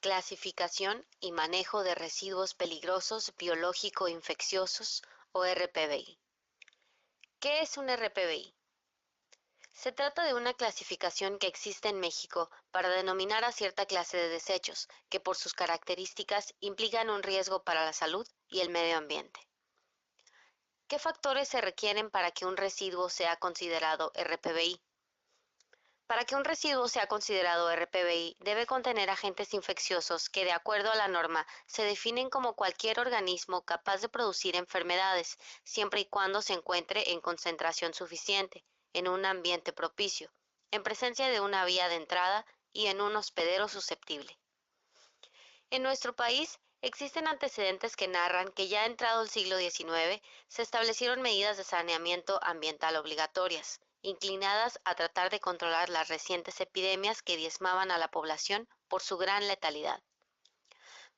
Clasificación y manejo de residuos peligrosos biológico-infecciosos o RPBI. ¿Qué es un RPBI? Se trata de una clasificación que existe en México para denominar a cierta clase de desechos que por sus características implican un riesgo para la salud y el medio ambiente. ¿Qué factores se requieren para que un residuo sea considerado RPBI? Para que un residuo sea considerado RPBI, debe contener agentes infecciosos que, de acuerdo a la norma, se definen como cualquier organismo capaz de producir enfermedades, siempre y cuando se encuentre en concentración suficiente, en un ambiente propicio, en presencia de una vía de entrada y en un hospedero susceptible. En nuestro país existen antecedentes que narran que ya entrado el siglo XIX se establecieron medidas de saneamiento ambiental obligatorias, inclinadas a tratar de controlar las recientes epidemias que diezmaban a la población por su gran letalidad.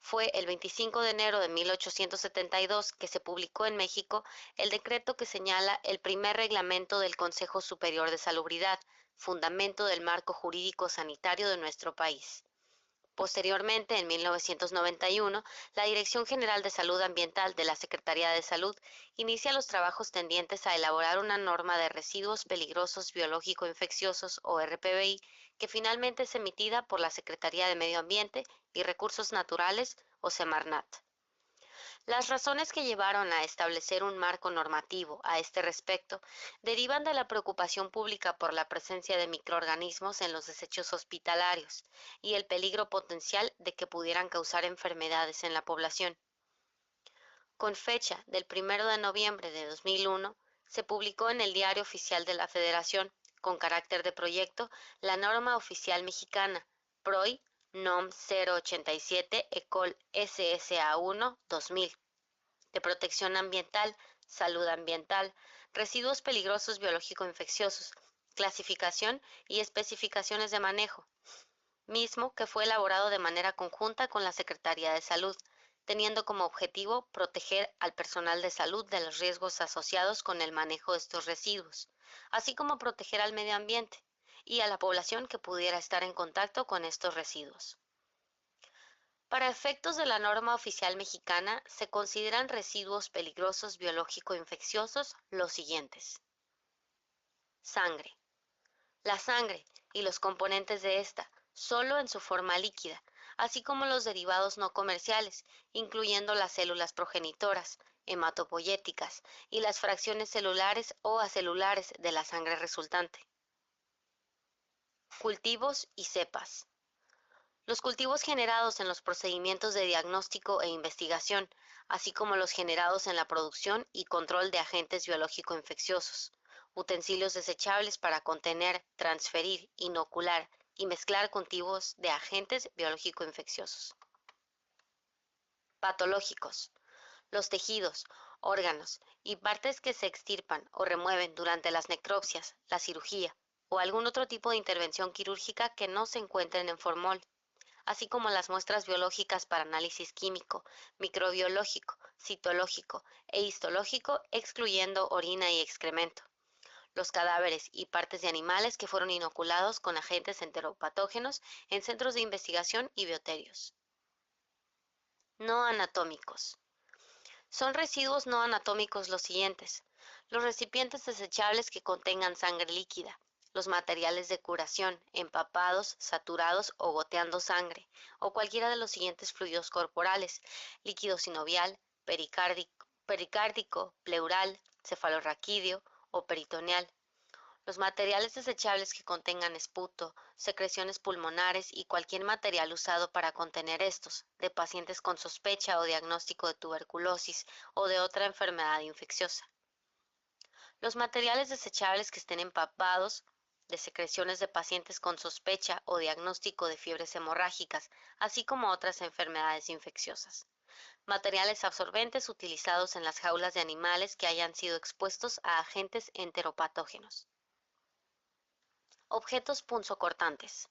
Fue el 25 de enero de 1872 que se publicó en México el decreto que señala el primer reglamento del Consejo Superior de Salubridad, fundamento del marco jurídico sanitario de nuestro país. Posteriormente, en 1991, la Dirección General de Salud Ambiental de la Secretaría de Salud inicia los trabajos tendientes a elaborar una norma de residuos peligrosos biológico-infecciosos o RPBI que finalmente es emitida por la Secretaría de Medio Ambiente y Recursos Naturales o Semarnat. Las razones que llevaron a establecer un marco normativo a este respecto derivan de la preocupación pública por la presencia de microorganismos en los desechos hospitalarios y el peligro potencial de que pudieran causar enfermedades en la población. Con fecha del 1 de noviembre de 2001, se publicó en el Diario Oficial de la Federación, con carácter de proyecto, la norma oficial mexicana, PROI NOM 087 ECOL SSA 1 2000, de protección ambiental, salud ambiental, residuos peligrosos biológico-infecciosos, clasificación y especificaciones de manejo, mismo que fue elaborado de manera conjunta con la Secretaría de Salud, teniendo como objetivo proteger al personal de salud de los riesgos asociados con el manejo de estos residuos, así como proteger al medio ambiente y a la población que pudiera estar en contacto con estos residuos. Para efectos de la norma oficial mexicana, se consideran residuos peligrosos biológico-infecciosos los siguientes. Sangre. La sangre y los componentes de esta, solo en su forma líquida, así como los derivados no comerciales, incluyendo las células progenitoras, hematopoyéticas y las fracciones celulares o acelulares de la sangre resultante. Cultivos y cepas. Los cultivos generados en los procedimientos de diagnóstico e investigación, así como los generados en la producción y control de agentes biológico-infecciosos, utensilios desechables para contener, transferir, inocular y mezclar cultivos de agentes biológico-infecciosos. Patológicos. Los tejidos, órganos y partes que se extirpan o remueven durante las necropsias, la cirugía o algún otro tipo de intervención quirúrgica que no se encuentren en formol, así como las muestras biológicas para análisis químico, microbiológico, citológico e histológico, excluyendo orina y excremento. Los cadáveres y partes de animales que fueron inoculados con agentes enteropatógenos en centros de investigación y bioterios. No anatómicos. Son residuos no anatómicos los siguientes: los recipientes desechables que contengan sangre líquida, los materiales de curación, empapados, saturados o goteando sangre, o cualquiera de los siguientes fluidos corporales: líquido sinovial, pericárdico, pleural, cefalorraquídeo o peritoneal. Los materiales desechables que contengan esputo, secreciones pulmonares y cualquier material usado para contener estos, de pacientes con sospecha o diagnóstico de tuberculosis o de otra enfermedad infecciosa. Los materiales desechables que estén empapados de secreciones de pacientes con sospecha o diagnóstico de fiebres hemorrágicas, así como otras enfermedades infecciosas. Materiales absorbentes utilizados en las jaulas de animales que hayan sido expuestos a agentes enteropatógenos. Objetos punzocortantes.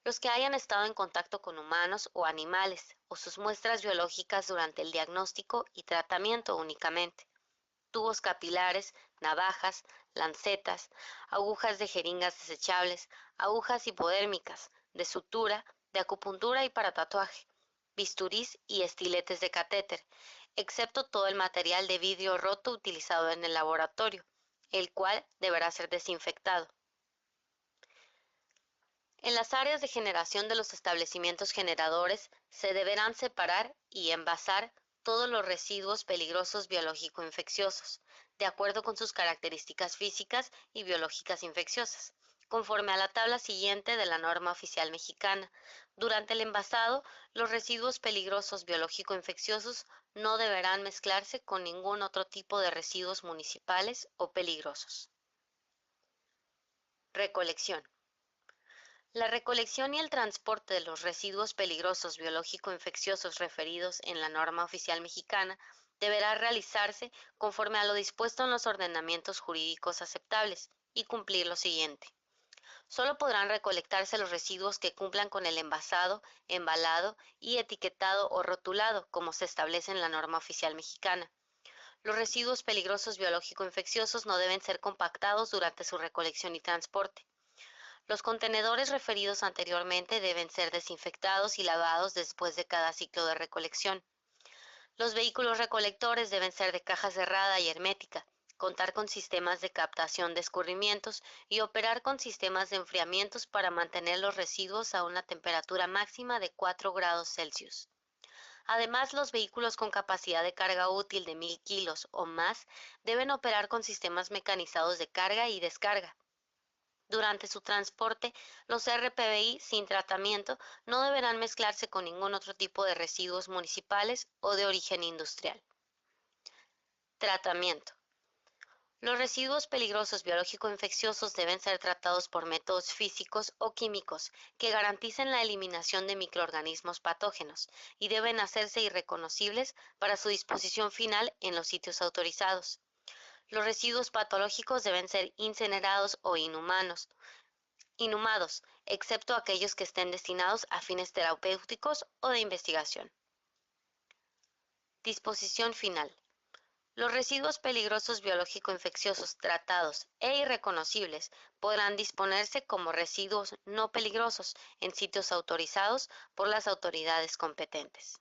Los que hayan estado en contacto con humanos o animales, o sus muestras biológicas durante el diagnóstico y tratamiento únicamente. Tubos capilares, navajas, lancetas, agujas de jeringas desechables, agujas hipodérmicas, de sutura, de acupuntura y para tatuaje, bisturís y estiletes de catéter, excepto todo el material de vidrio roto utilizado en el laboratorio, el cual deberá ser desinfectado. En las áreas de generación de los establecimientos generadores se deberán separar y envasar todos los residuos peligrosos biológico-infecciosos, de acuerdo con sus características físicas y biológicas infecciosas, conforme a la tabla siguiente de la norma oficial mexicana. Durante el envasado, los residuos peligrosos biológico-infecciosos no deberán mezclarse con ningún otro tipo de residuos municipales o peligrosos. Recolección. La recolección y el transporte de los residuos peligrosos biológico-infecciosos referidos en la norma oficial mexicana deberá realizarse conforme a lo dispuesto en los ordenamientos jurídicos aceptables y cumplir lo siguiente. Solo podrán recolectarse los residuos que cumplan con el envasado, embalado y etiquetado o rotulado, como se establece en la norma oficial mexicana. Los residuos peligrosos biológico-infecciosos no deben ser compactados durante su recolección y transporte. Los contenedores referidos anteriormente deben ser desinfectados y lavados después de cada ciclo de recolección. Los vehículos recolectores deben ser de caja cerrada y hermética, contar con sistemas de captación de escurrimientos y operar con sistemas de enfriamientos para mantener los residuos a una temperatura máxima de 4 grados Celsius. Además, los vehículos con capacidad de carga útil de 1000 kilos o más deben operar con sistemas mecanizados de carga y descarga. Durante su transporte, los RPBI sin tratamiento no deberán mezclarse con ningún otro tipo de residuos municipales o de origen industrial. Tratamiento. Los residuos peligrosos biológico-infecciosos deben ser tratados por métodos físicos o químicos que garanticen la eliminación de microorganismos patógenos y deben hacerse irreconocibles para su disposición final en los sitios autorizados. Los residuos patológicos deben ser incinerados o inhumados, excepto aquellos que estén destinados a fines terapéuticos o de investigación. Disposición final. Los residuos peligrosos biológico-infecciosos tratados e irreconocibles podrán disponerse como residuos no peligrosos en sitios autorizados por las autoridades competentes.